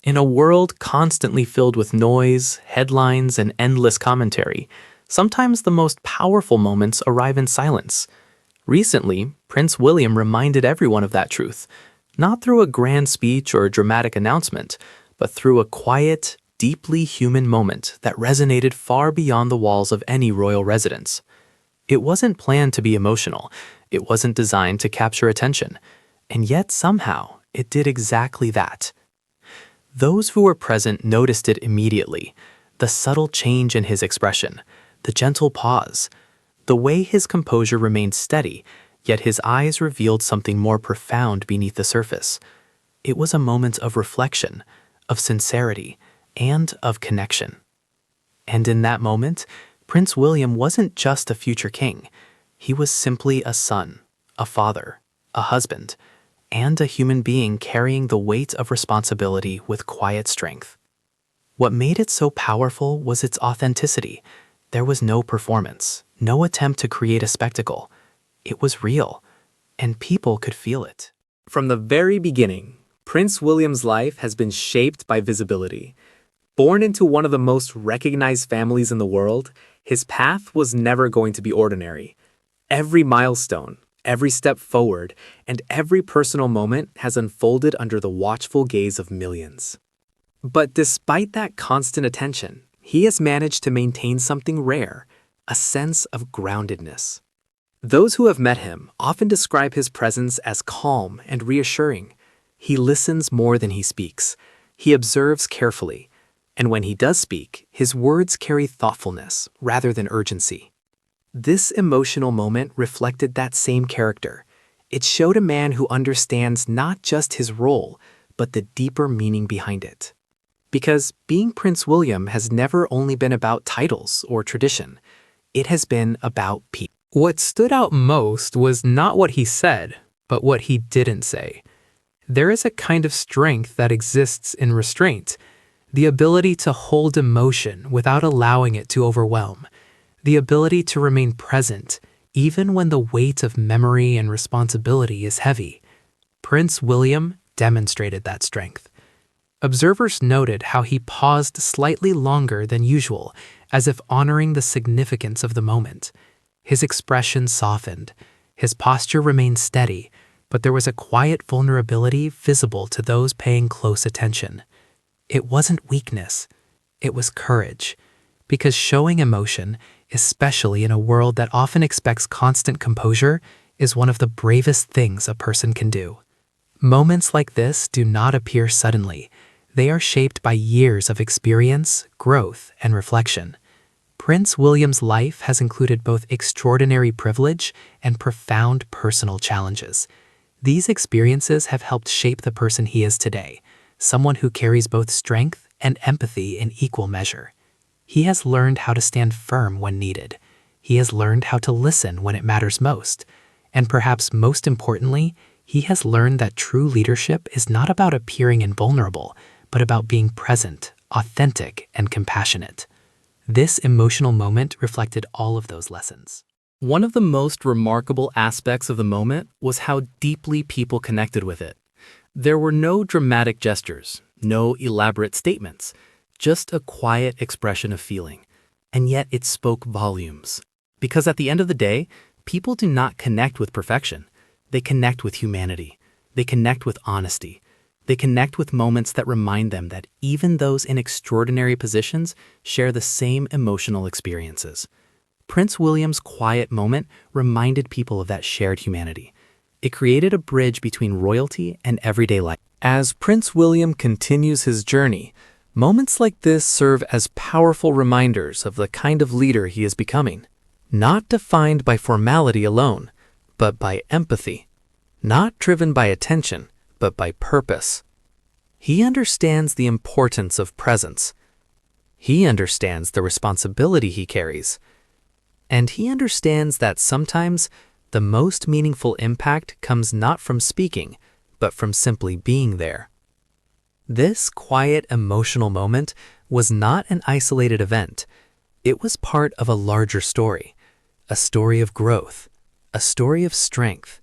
In a world constantly filled with noise, headlines, and endless commentary, sometimes the most powerful moments arrive in silence. Recently, Prince William reminded everyone of that truth, not through a grand speech or a dramatic announcement, but through a quiet, deeply human moment that resonated far beyond the walls of any royal residence. It wasn't planned to be emotional, it wasn't designed to capture attention, and yet somehow it did exactly that. Those who were present noticed it immediately, the subtle change in his expression, the gentle pause, the way his composure remained steady, yet his eyes revealed something more profound beneath the surface. It was a moment of reflection, of sincerity, and of connection. And in that moment, Prince William wasn't just a future king. He was simply a son, a father, a husband, and a human being carrying the weight of responsibility with quiet strength. What made it so powerful was its authenticity. There was no performance, no attempt to create a spectacle. It was real, and people could feel it. From the very beginning, Prince William's life has been shaped by visibility. Born into one of the most recognized families in the world, his path was never going to be ordinary. Every milestone, every step forward, and every personal moment has unfolded under the watchful gaze of millions. But despite that constant attention, he has managed to maintain something rare, a sense of groundedness. Those who have met him often describe his presence as calm and reassuring. He listens more than he speaks. He observes carefully. And when he does speak, his words carry thoughtfulness rather than urgency. This emotional moment reflected that same character. It showed a man who understands not just his role, but the deeper meaning behind it. Because being Prince William has never only been about titles or tradition. It has been about people. What stood out most was not what he said, but what he didn't say. There is a kind of strength that exists in restraint, the ability to hold emotion without allowing it to overwhelm, the ability to remain present even when the weight of memory and responsibility is heavy. Prince William demonstrated that strength. Observers noted how he paused slightly longer than usual, as if honoring the significance of the moment. His expression softened, his posture remained steady, but there was a quiet vulnerability visible to those paying close attention. It wasn't weakness, it was courage, because showing emotion, especially in a world that often expects constant composure, is one of the bravest things a person can do. Moments like this do not appear suddenly. They are shaped by years of experience, growth, and reflection. Prince William's life has included both extraordinary privilege and profound personal challenges. These experiences have helped shape the person he is today, someone who carries both strength and empathy in equal measure. He has learned how to stand firm when needed. He has learned how to listen when it matters most. And perhaps most importantly, he has learned that true leadership is not about appearing invulnerable, but about being present, authentic, and compassionate. This emotional moment reflected all of those lessons. One of the most remarkable aspects of the moment was how deeply people connected with it. There were no dramatic gestures, no elaborate statements, just a quiet expression of feeling. And yet it spoke volumes. Because at the end of the day, people do not connect with perfection. They connect with humanity. They connect with honesty. They connect with moments that remind them that even those in extraordinary positions share the same emotional experiences. Prince William's quiet moment reminded people of that shared humanity. It created a bridge between royalty and everyday life. As Prince William continues his journey, moments like this serve as powerful reminders of the kind of leader he is becoming. Not defined by formality alone, but by empathy. Not driven by attention, but by purpose. He understands the importance of presence. He understands the responsibility he carries. And he understands that sometimes the most meaningful impact comes not from speaking, but from simply being there. This quiet emotional moment was not an isolated event. It was part of a larger story, a story of growth, a story of strength,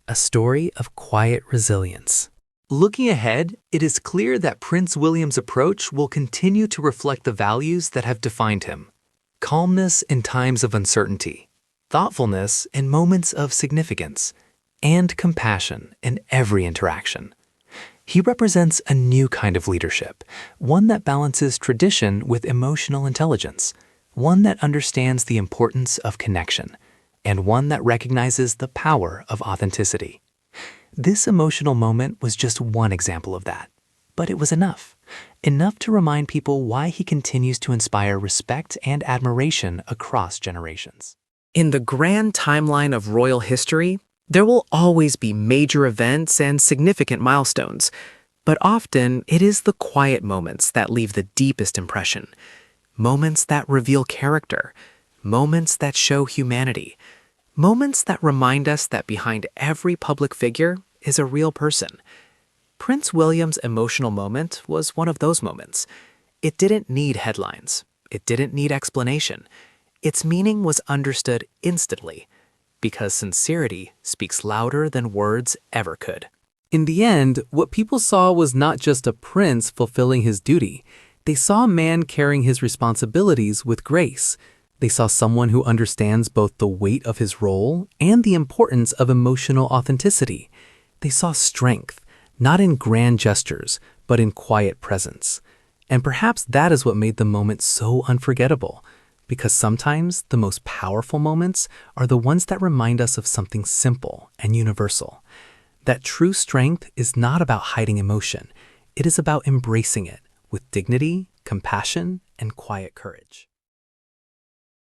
a story of quiet resilience. Looking ahead, it is clear that Prince William's approach will continue to reflect the values that have defined him: calmness in times of uncertainty, thoughtfulness in moments of significance, and compassion in every interaction. He represents a new kind of leadership, one that balances tradition with emotional intelligence, one that understands the importance of connection, and one that recognizes the power of authenticity. This emotional moment was just one example of that, but it was enough. Enough to remind people why he continues to inspire respect and admiration across generations. In the grand timeline of royal history, there will always be major events and significant milestones, but often it is the quiet moments that leave the deepest impression. Moments that reveal character, moments that show humanity, moments that remind us that behind every public figure is a real person. Prince William's emotional moment was one of those moments. It didn't need headlines. It didn't need explanation. Its meaning was understood instantly, because sincerity speaks louder than words ever could. In the end, what people saw was not just a prince fulfilling his duty. They saw a man carrying his responsibilities with grace. They saw someone who understands both the weight of his role and the importance of emotional authenticity. They saw strength, not in grand gestures, but in quiet presence. And perhaps that is what made the moment so unforgettable, because sometimes the most powerful moments are the ones that remind us of something simple and universal. That true strength is not about hiding emotion. It is about embracing it with dignity, compassion, and quiet courage.